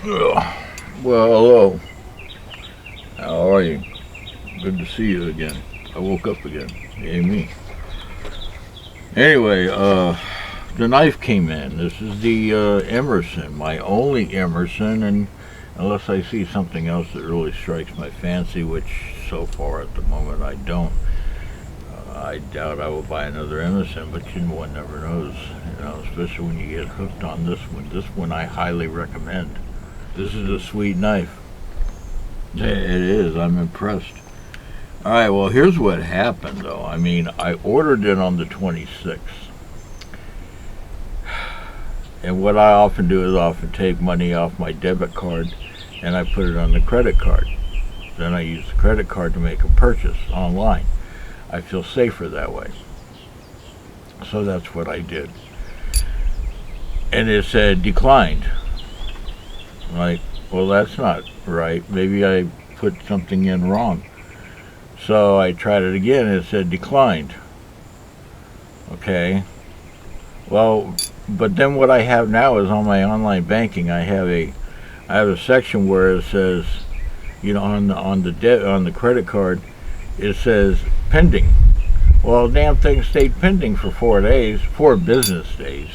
Ugh. Well, hello. How are you? Good to see you again. I woke up again. Yay me. Anyway, the knife came in. This is the Emerson, my only Emerson, and unless I see something else that really strikes my fancy, which so far at the moment I don't, I doubt I will buy another Emerson, but one never knows, especially when you get hooked on this one. This one I highly recommend. This is a sweet knife. It is. I'm impressed. All right, well, here's what happened, though. I mean, I ordered it on the 26th. And what I often do is often take money off my debit card and I put it on the credit card. Then I use the credit card to make a purchase online. I feel safer that way. So that's what I did. And it said declined. I'm like, well, that's not right. Maybe I put something in wrong. So I tried it again and it said declined. Okay. Well, but then what I have now is on my online banking, I have a section where it says, on the credit card, it says pending. Well, the damn thing stayed pending for 4 days, 4 business days.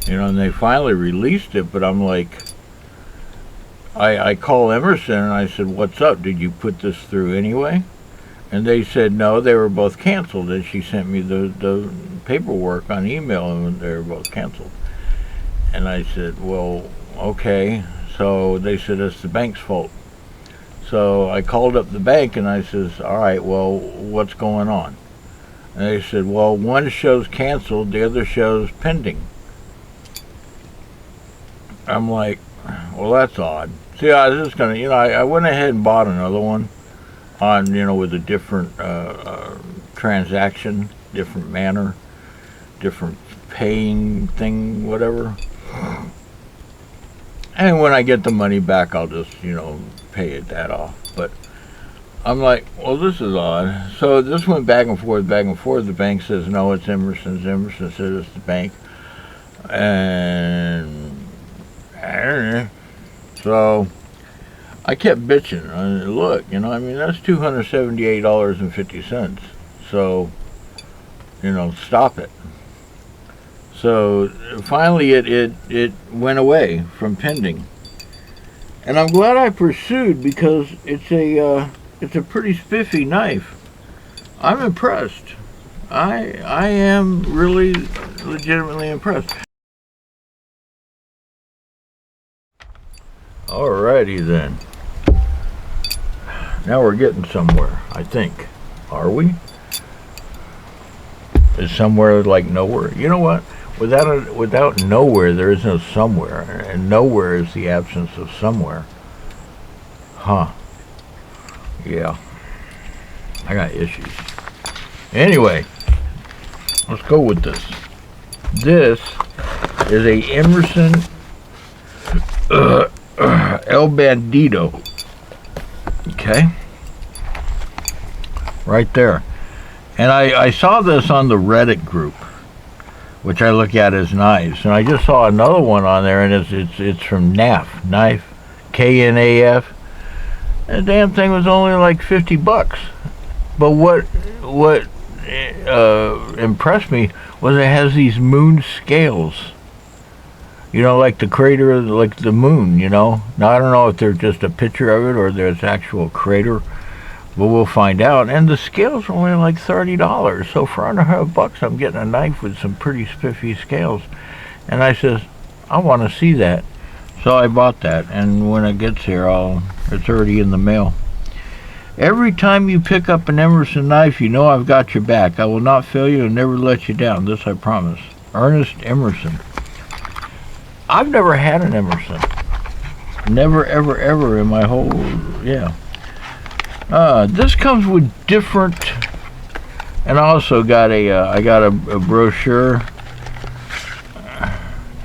And they finally released it, but I'm like, I call Emerson and I said, what's up? Did you put this through anyway? And they said no, they were both canceled. And she sent me the paperwork on email and they were both canceled. And I said, well, okay. So they said it's the bank's fault. So I called up the bank and I says, all right, well, what's going on? And they said, well, one shows canceled, the other shows pending. I'm like, well, that's odd. See, I was just gonna, I went ahead and bought another one on, with a different transaction, different manner, different paying thing, whatever. And when I get the money back, I'll just, pay that off. But I'm like, well, this is odd. So this went back and forth, back and forth. The bank says, no, it's Emerson's. Emerson says it's the bank. And I don't know. So I kept bitching. Look, that's $278.50. So, stop it. So finally it went away from pending. And I'm glad I pursued because it's a pretty spiffy knife. I'm impressed. I am really legitimately impressed. Alrighty then. Now we're getting somewhere, I think. Are we? Is somewhere like nowhere? You know what? Without nowhere, there is no somewhere, and nowhere is the absence of somewhere. Huh. Yeah. I got issues. Anyway, let's go with this. This is a Emerson El Bandito. Okay. Right there. And I saw this on the Reddit group, which I look at as knives. And I just saw another one on there, and it's from knife, KNAF. And the damn thing was only like $50. But what impressed me was it has these moon scales. Like the crater, like the moon, Now, I don't know if there's just a picture of it or there's actual crater, but we'll find out. And the scales are only like $30. So for under $100, I'm getting a knife with some pretty spiffy scales. And I says, I want to see that. So I bought that, and when it gets here, it's already in the mail. Every time you pick up an Emerson knife, I've got your back. I will not fail you and never let you down. This I promise. Ernest Emerson. I've never had an Emerson. Never, ever, ever in my whole, this comes with different, and I also got I got a brochure,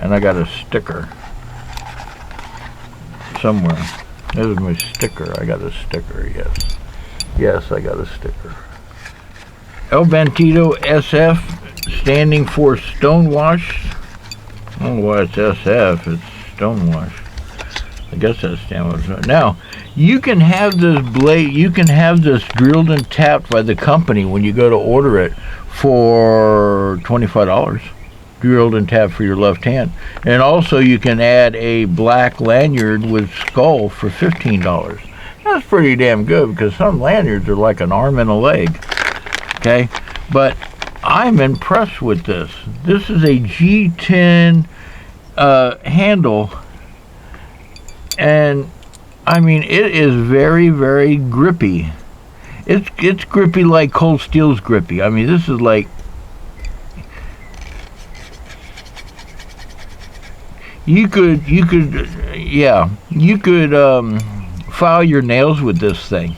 and I got a sticker somewhere. There's my sticker. I got a sticker, yes. Yes, I got a sticker. El Bandito SF, standing for Stonewashed. I don't know why it's SF, it's Stonewash. I guess that's damn. Now, you can have this blade, you can have this drilled and tapped by the company when you go to order it for $25. Drilled and tapped for your left hand. And also you can add a black lanyard with skull for $15. That's pretty damn good, because some lanyards are like an arm and a leg. Okay? But I'm impressed with this. This is a G10 handle, and I mean, it is very, very grippy. It's grippy like cold steel's grippy. I mean, this is like, you could file your nails with this thing.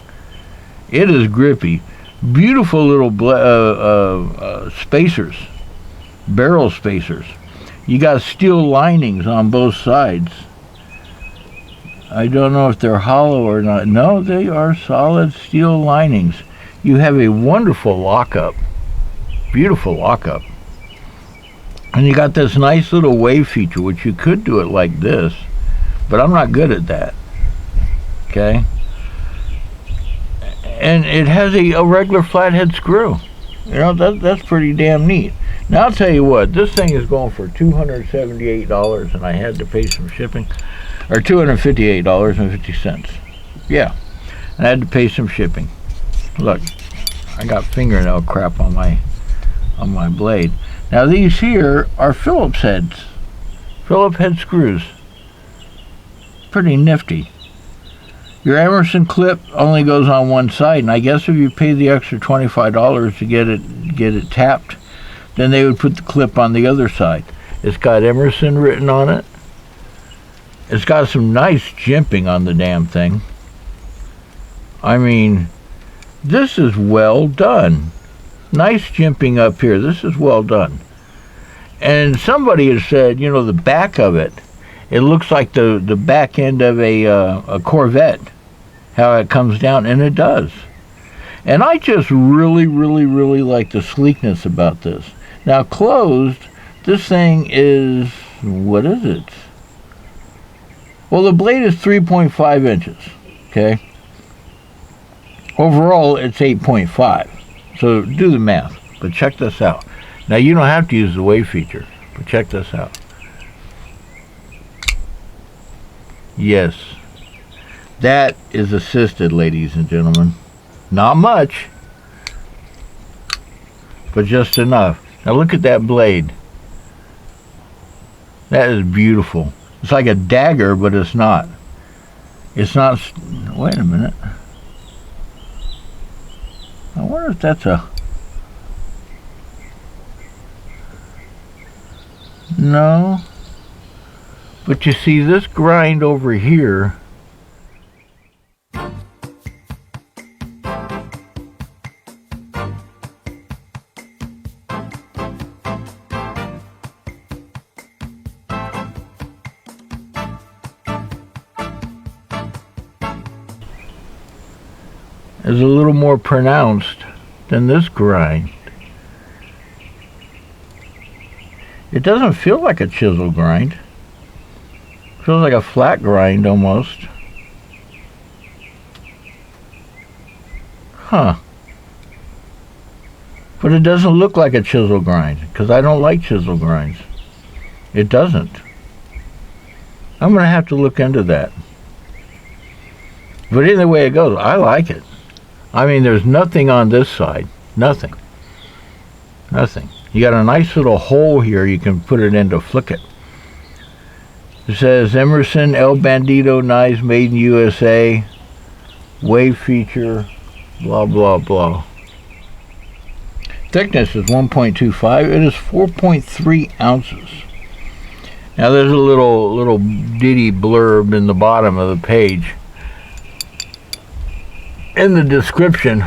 It is grippy. Beautiful little spacers, barrel spacers. You got steel linings on both sides. I don't know if they're hollow or not. No, they are solid steel linings. You have a wonderful lockup. Beautiful lockup. And you got this nice little wave feature, which you could do it like this, but I'm not good at that. Okay? And it has a regular flathead screw. You know, that's pretty damn neat. Now, I'll tell you what, this thing is going for $278, and I had to pay some shipping. Or $258.50. Yeah, and I had to pay some shipping. Look, I got fingernail crap on my blade. Now these here are Phillips heads, Phillips head screws. Pretty nifty. Your Emerson clip only goes on one side, and I guess if you pay the extra $25 to get it tapped, then they would put the clip on the other side. It's got Emerson written on it. It's got some nice jimping on the damn thing. I mean, this is well done. Nice jimping up here. This is well done. And somebody has said, you know, the back of it, it looks like the back end of a Corvette, how it comes down, and it does. And I just really, really, really like the sleekness about this. Now, closed, this thing is, what is it? Well, the blade is 3.5 inches, okay? Overall, it's 8.5. So do the math, but check this out. Now, you don't have to use the wave feature, but check this out. Yes, that is assisted, ladies and gentlemen. Not much, but just enough. Now, look at that blade. That is beautiful. It's like a dagger, but it's not. It's not. Wait a minute. I wonder if that's a. No. But you see this grind over here. Is a little more pronounced than this grind. It doesn't feel like a chisel grind. It feels like a flat grind almost. Huh. But it doesn't look like a chisel grind, because I don't like chisel grinds. It doesn't. I'm going to have to look into that. But either way it goes, I like it. I mean, there's nothing on this side. Nothing. Nothing. You got a nice little hole here you can put it in to flick it. It says Emerson El Bandito knives made in USA. Wave feature. Blah, blah, blah. Thickness is 1.25. It is 4.3 ounces. Now there's a little ditty blurb in the bottom of the page. In the description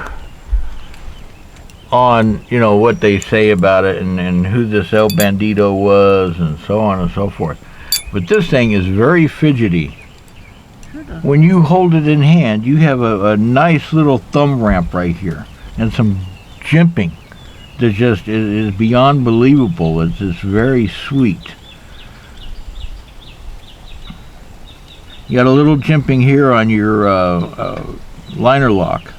on, you know, what they say about it and who this El Bandito was and so on and so forth. But this thing is very fidgety. When you hold it in hand, you have a nice little thumb ramp right here and some jimping that just is beyond believable. It's very sweet. You got a little jimping here on your liner lock.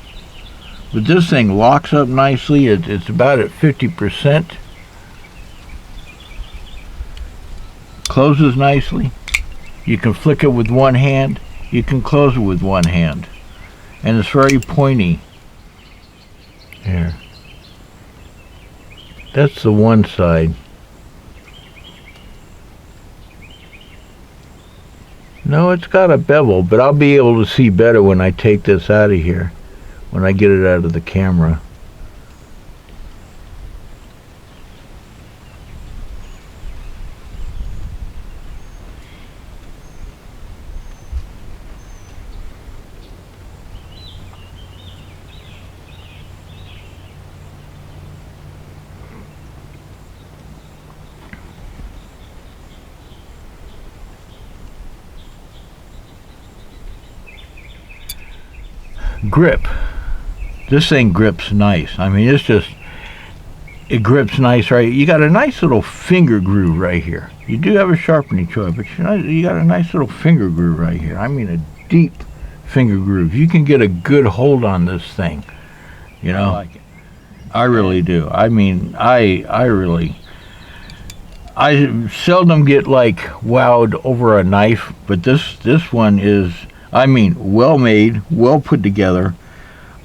But this thing locks up nicely. It's about at 50%. Closes nicely. You can flick it with one hand. You can close it with one hand. And it's very pointy. Here. That's the one side. No, it's got a bevel, but I'll be able to see better when I take this out of here. When I get it out of the camera. Grip. This thing grips nice. I mean, it grips nice, right? You got a nice little finger groove right here. You do have a sharpening tool, but you got a nice little finger groove right here. I mean, a deep finger groove. You can get a good hold on this thing. You know, I like it. I really do. I mean, I seldom get like wowed over a knife, but this one is, I mean, well made, well put together.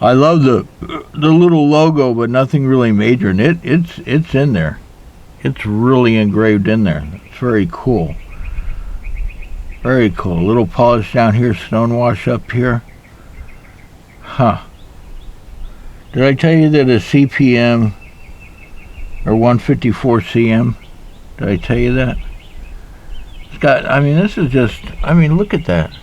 I love the little logo, but nothing really major, and it's in there. It's really engraved in there. It's very cool. Very cool. A little polish down here, stone wash up here. Huh. Did I tell you that a CPM or 154 CM? Did I tell you that? It's got, I mean, this is just, I mean, look at that.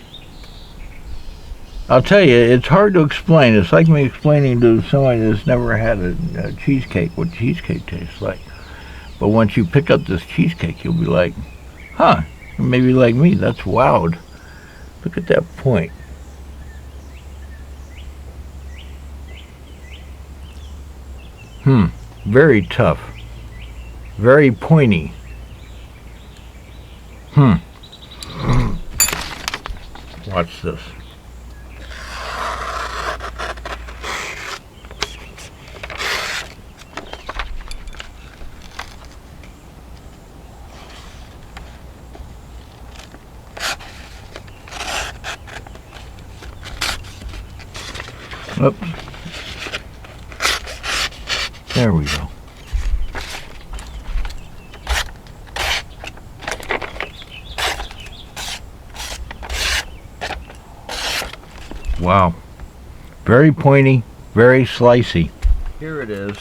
I'll tell you, it's hard to explain. It's like me explaining to somebody that's never had a cheesecake what cheesecake tastes like. But once you pick up this cheesecake, you'll be like, huh, maybe like me, that's wowed. Look at that point. Very tough. Very pointy. Watch this. Oops. There we go. Wow. Very pointy, very slicey. Here it is.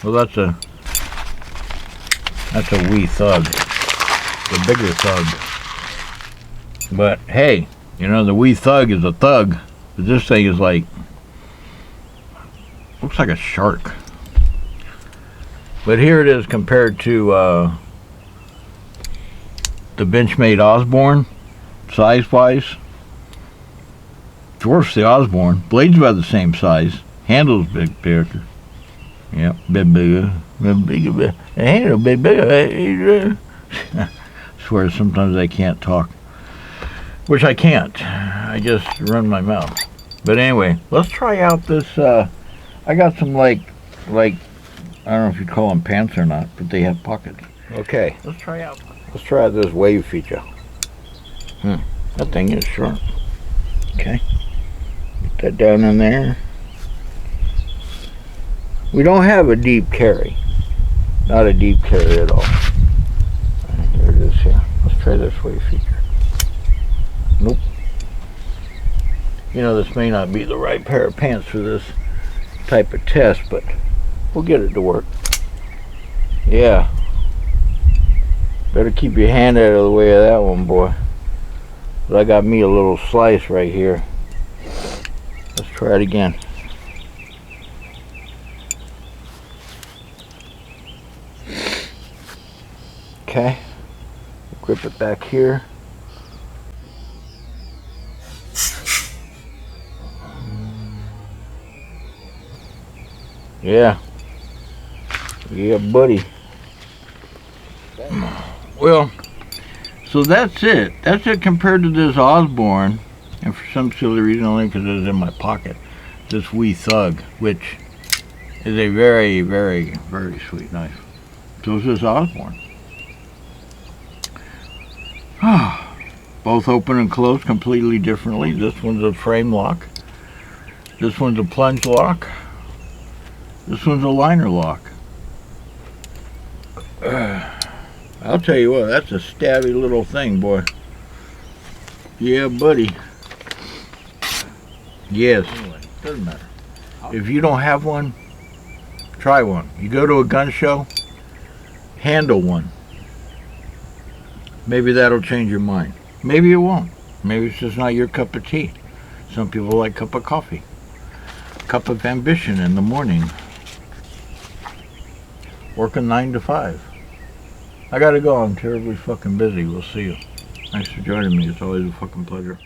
Well, that's a wee thug. The bigger thug. But hey, you know, the wee thug is a thug. But this thing is like, looks like a shark. But here it is compared to the Benchmade Osborne, size-wise. Dwarfs the Osborne. Blade's about the same size. Handle's bigger. Yep, bigger. Handle bigger. I swear sometimes I can't talk. Which I can't. I just run my mouth. But anyway, let's try out this. I got some like I don't know if you call them pants or not, but they have pockets. Okay, let's try out this wave feature. That thing is sharp. Okay, put that down in there. We don't have a deep carry, not a deep carry at all. There it is here. Let's try this wave feature. Nope. You know, this may not be the right pair of pants for this type of test, but we'll get it to work. Yeah. Better keep your hand out of the way of that one, boy. But I got me a little slice right here. Let's try it again. Okay. Grip it back here. Yeah. Yeah, buddy. Well, So that's it. That's it compared to this Osborne. And for some silly reason, only because it was in my pocket, this Wee Thug, which is a very, very, very sweet knife. So is this Osborne. Both open and close completely differently. This one's a frame lock. This one's a plunge lock. This one's a liner lock. I'll tell you what, that's a stabby little thing, boy. Yeah, buddy. Yes. Anyway, doesn't matter. If you don't have one, try one. You go to a gun show, handle one. Maybe that'll change your mind. Maybe it won't. Maybe it's just not your cup of tea. Some people like cup of coffee. Cup of ambition in the morning. Working 9 to 5. I gotta go. I'm terribly fucking busy. We'll see you. Thanks for joining me. It's always a fucking pleasure.